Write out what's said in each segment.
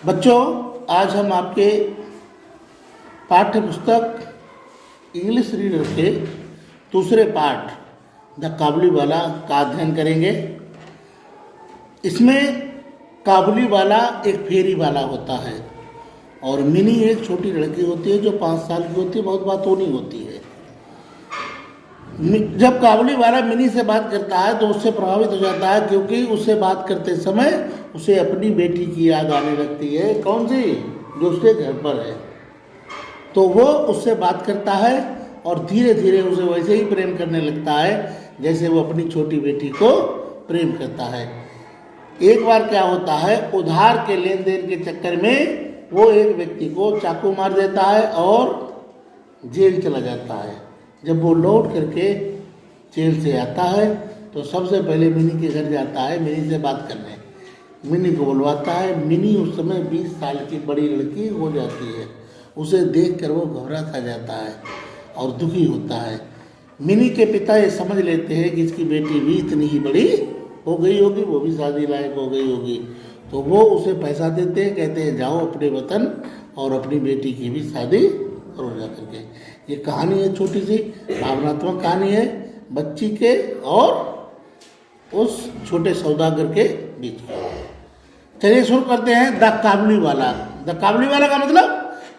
बच्चों, आज हम आपके पाठ्य पुस्तक इंग्लिश रीडर के दूसरे पाठ द काबुलीवाला का अध्ययन करेंगे। इसमें काबुलीवाला एक फेरी वाला होता है और मिनी एक छोटी लड़की होती है जो 5 साल की होती है, बहुत बातूनी होती है। जब काबुलीवाला मिनी से बात करता है तो उससे प्रभावित हो जाता है, क्योंकि उससे बात करते समय उसे अपनी बेटी की याद आने लगती है। कौन सी? जो उसके घर पर है। तो वो उससे बात करता है और धीरे धीरे उसे वैसे ही प्रेम करने लगता है जैसे वो अपनी छोटी बेटी को प्रेम करता है। एक बार क्या होता है, उधार के लेन देन के चक्कर में वो एक व्यक्ति को चाकू मार देता है और जेल चला जाता है। जब वो लौट करके जेल से आता है तो सबसे पहले मिनी के घर जाता है मिनी से बात करने। मिनी को बुलवाता है। मिनी उस समय 20 साल की बड़ी लड़की हो जाती है। उसे देखकर वो घबरा सा जाता है और दुखी होता है। मिनी के पिता ये समझ लेते हैं कि इसकी बेटी भी इतनी ही बड़ी हो गई होगी, वो भी शादी लायक हो गई होगी, तो वो उसे पैसा देते हैं, कहते हैं जाओ अपने वतन और अपनी बेटी की भी शादी करो जा करके। ये कहानी है, छोटी सी भावनात्मक कहानी है बच्ची के और उस छोटे सौदागर के बीच में। चलिए शुरू करते हैं। द काबुलीवाला। द काबुलीवाला का मतलब,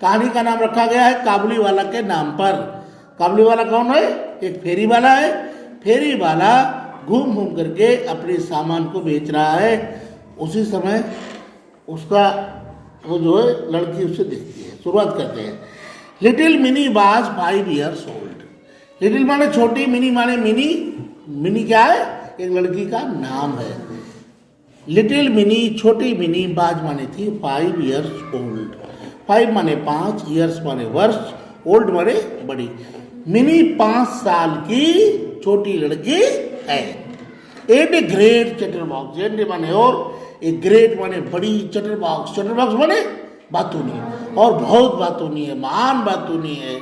कहानी का नाम रखा गया है काबुलीवाला के नाम पर। काबुलीवाला कौन है? एक फेरी वाला है। फेरी वाला घूम घूम करके अपने सामान को बेच रहा है। उसी समय उसका वो जो है लड़की उससे दिखती है। शुरुआत करते हैं। Little mini was 5 years old। Little माने छोटी, मिनी माने मिनी। मिनी क्या है? एक लड़की का नाम है। लिटिल मिनी छोटी मिनी, बाज माने थी 5 years old। 5 माने 5, ईयर्स माने वर्ष, ओल्ड माने बड़ी। मिनी 5 साल की छोटी लड़की है। At a great chatterbox. At माने और, एक ग्रेट माने बड़ी, चटरबॉक्स, चटरबॉक्स माने बातूनी, और बहुत बातूनी है, महान बातूनी है।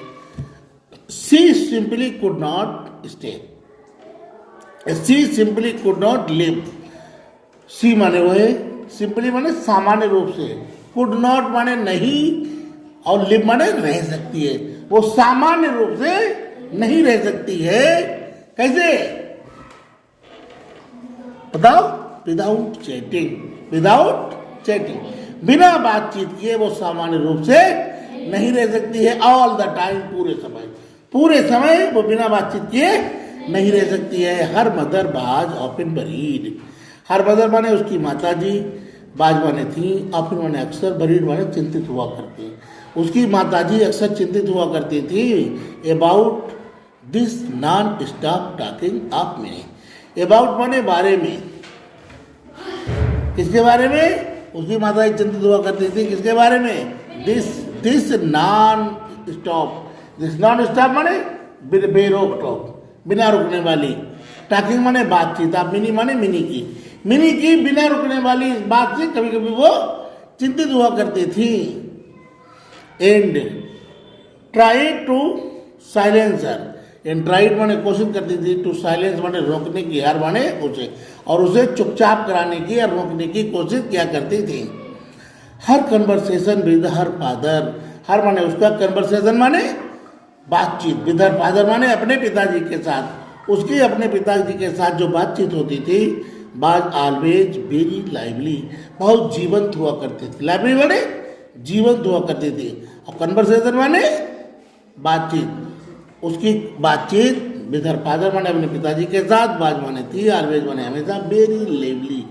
She simply could not stay. She simply could not live. She माने वो है, सिंपली माने सामान्य रूप से, कुड नॉट माने नहीं, और लिव माने रह सकती है। वो सामान्य रूप से नहीं रह सकती है। कैसे बताओ? Without chatting. विदाउट चैटिंग, बिना बातचीत किए वो सामान्य रूप से नहीं रह सकती है। ऑल द टाइम, पूरे समय वो बिना बातचीत किए नहीं रह सकती है। हर मदर बाज ऑफन बरीड। हर मदर माने उसकी माता जी, बाज माने थी, ऑफन माने अक्सर, बरीड माने चिंतित हुआ करती। उसकी माता जी अक्सर चिंतित हुआ करती थी about this non stop talking of me. About माने बारे में। किसके बारे में? उसकी माता चिंतित हुआ करती थी। किसके बारे में? This non stop. This non stop माने बेरोक टॉक, बिना रुकने वाली। टॉकिंग माने बातचीत। आप मिनी माने मिनी की बिना रुकने वाली इस बात से कभी कभी वो चिंतित हुआ करती थी। And try to silence her. And tried माने कोशिश करती थी, टू साइलेंस माने रोकने की, हर माने उसे, और उसे चुपचाप कराने की या रोकने की कोशिश किया करती थी। हर कन्वर्सेशन विद हर फादर। हर माने उसका, कन्वर्सेशन माने बातचीत, विद हर फादर माने अपने पिताजी के साथ। उसकी अपने पिताजी के साथ जो बातचीत होती थी, बाज ऑलवेज वेरी लाइवली, बहुत जीवंत हुआ करती थी। लाइवली माने जीवंत हुआ करती थी, और कन्वर्सेशन माने बातचीत। उसकी बातचीत विद हर फादर माने अपने पिताजी के साथ, बाज माने थी, ऑलवेज माने हमेशा, वेरी लिवली।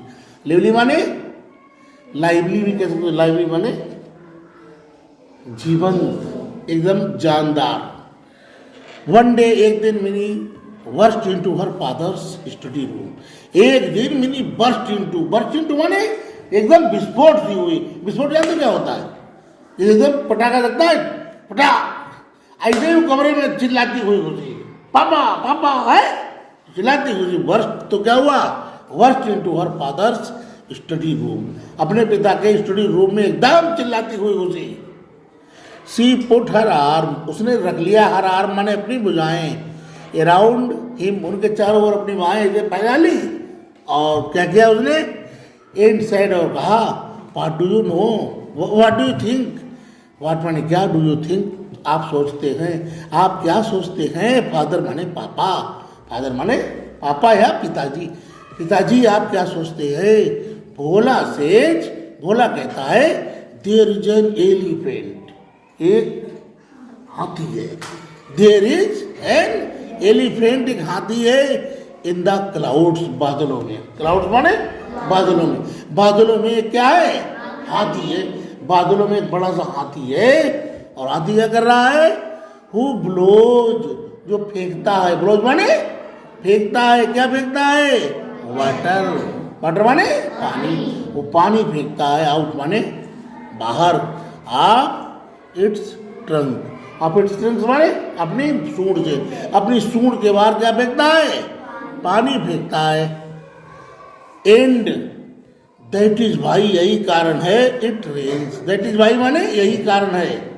लिवली माने लाइवली भी कह सकते हो। लाइवली माने जीवंत, एकदम जानदार। वन डे, एक दिन mini burst into her father's study room. एक दिन मिनी बर्स्ट इनटू माने एकदम विस्फोट सी हुई। विस्फोट जानते क्या होता है? एकदम पटाखा लगता है, पटा, ऐसे ही कमरे में चिल्लाती हुई घुसी, पापा पापा है, चिल्लाती हुई। वर्स्ट तो क्या हुआ? Worst into her father's study room. अपने पिता के स्टडी रूम में एकदम चिल्लाती हुई घुसी। सी पुट हर आर्म। उसने रख लिया, हर आर्म माने अपनी भुजाएं, अराउंड हिम, उनके चारों ओर अपनी बाहें इसे फैला ली। और क्या किया उसने? एंड साइड, और कहा, what do you know, what do you think, what माने क्या, डू यू थिंक आप सोचते हैं, आप क्या सोचते हैं, फादर माने पापा, फादर माने पापा या पिताजी, पिताजी आप क्या सोचते हैं। भोला सेज, भोला कहता है देयर इज एन एलिफेंट, एक हाथी है, देयर इज एन एलिफेंट, एक हाथी है, इन द क्लाउड्स, बादलों में, क्लाउड्स माने बादलों में, बादलों में क्या है, हाथी है, बादलों में एक बड़ा सा हाथी है। और हाथी क्या कर रहा है, हु ब्लोज, जो फेंकता है, ब्लोज माने फेंकता है, क्या फेंकता है, वाटर, वाटर माने पानी, वो पानी फेंकता है, आउट माने बाहर, आप इट्स ट्रंक, आप इट्स ट्रंक माने अपनी सूंड से, अपनी सूंड के बाहर क्या फेंकता है, पानी फेंकता है। एंड दैट इज भाई, यही कारण है, इट रेन्स, दैट इज भाई माने यही कारण है,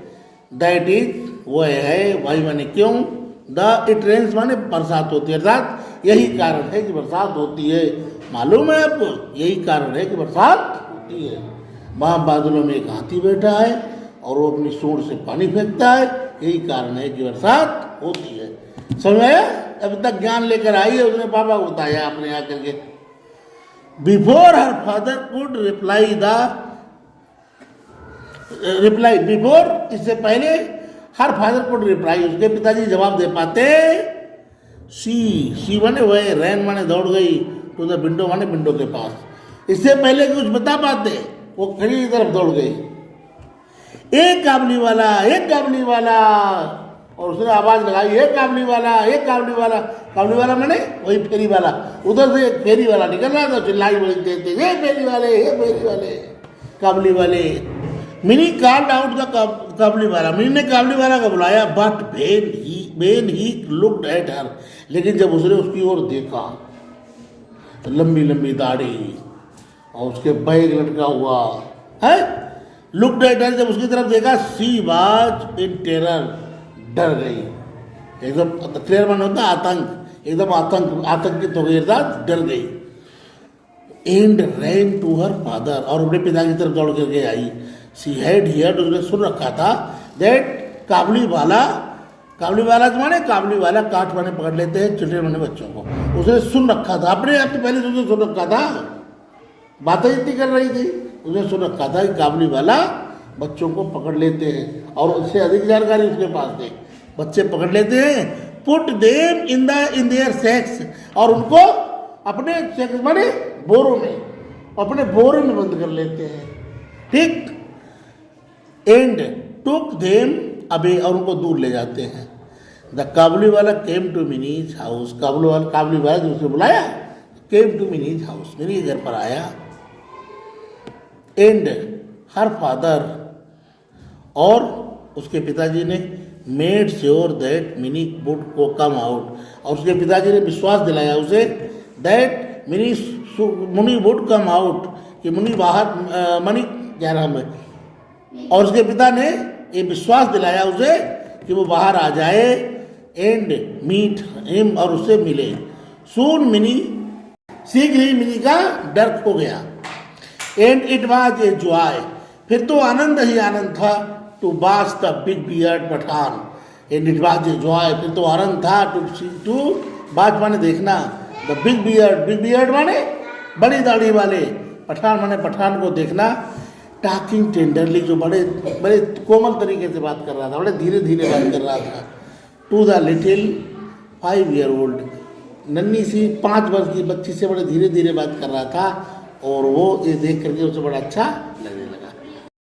दैट इज वो है, भाई माने क्यों, द इट रेन्स माने बरसात होती है, अर्थात यही कारण है कि बरसात होती है। मालूम है आपको, यही कारण है कि बरसात होती है। वहाँ बादलों में एक हाथी बैठा है और वो अपनी सूंड से पानी फेंकता है, यही कारण है कि बरसात होती है। समझ आया, अभी तक ज्ञान लेकर आई है, उसने पापा को बताया आपने आकर के। Before her father could reply before, इससे पहले हर फादर कुड रिप्लाई, उसके पिताजी जवाब दे पाते, शी माने वह, रैन माने दौड़ गई, टू द विंडो माने विंडो के पास, इससे पहले कुछ बता पाते, वो खड़ी की तरफ दौड़ गई, एक काबली वाला, एक काबली वाला, और उसने आवाज लगाई, एक काबली वाला, एक काबली वाला, काबली वाला मैंने वही फेरी वाला, उधर से एक फेरी वाला निकल रहा था, चिल्लाई बड़ी तेज तेज, ये फेरी वाले, ये फेरी वाले, काबली वाले। मिनी कॉल्ड आउट द काबली वाला, मिनी ने काबली वाला को बुलाया, but when he looked at her, लेकिन जब उसने उसकी ओर देखा, तो लंबी लंबी दाढ़ी और उसके बैग लटका हुआ है, लुक्ड एट हर, जब उसकी तरफ देखा, सी वाज इन टेरर, डर गई एकदम, क्लियर मन होता आतंक, एकदम आतंकित हो गई, अर्थात डर गई। And ran to her father, और अपने पिता की तरफ दौड़ करके आई। सी हैड हियर्ड, उसने सुन रखा था, दैट काबली वाला माने काबली वाला, काठ माने पकड़ लेते हैं, चिल्ड्रन माने बच्चों को, उसने सुन रखा था, अपने आप से पहले से उसने सुन रखा था, बातें इतनी कर रही थी, उसने सुन रखा था कि काबली वाला बच्चों को पकड़ लेते हैं, और उससे अधिक जानकारी उसके पास थी, बच्चे पकड़ लेते हैं, put them in their sex, और उनको अपने सेक्स माने बोरों में, अपने बोरों में बंद कर लेते हैं, ठीक। एंड टुक देम अबे, और उनको दूर ले जाते हैं। The Kabuliwala came to Mini's house, Kabuliwala जो उसने बुलाया, came to Mini's house, Mini घर पर आया। एंड हर फादर, और उसके पिताजी ने made sure that mini would को कम आउट, और उसके पिताजी ने विश्वास दिलाया उसे, that Muni would come out, कि मुनि बाहर, मनी क्या नाम है, और उसके पिता ने ये विश्वास दिलाया उसे कि वो बाहर आ जाए। एंड मीट हिम, और उससे मिले। सून मिनी, शीघ्र ही मिनी का डर खो गया। And it was a joy, फिर तो आनंद ही आनंद था, to watch the big beard Pathan. And it was a joy, फिर तो आनंद था, टू वॉच माने देखना, द बिग बियर्ड माने बड़ी दाढ़ी वाले, पठान माने पठान को देखना। टॉकिंग टेंडरली, जो बड़े बड़े कोमल तरीके से बात कर रहा था, बड़े धीरे धीरे बात कर रहा था। To the little 5 year old, नन्ही सी 5 वर्ष की बच्ची से बड़े धीरे धीरे बात कर रहा था, और वो ये देख करके उसे बड़ा अच्छा लगने लगा।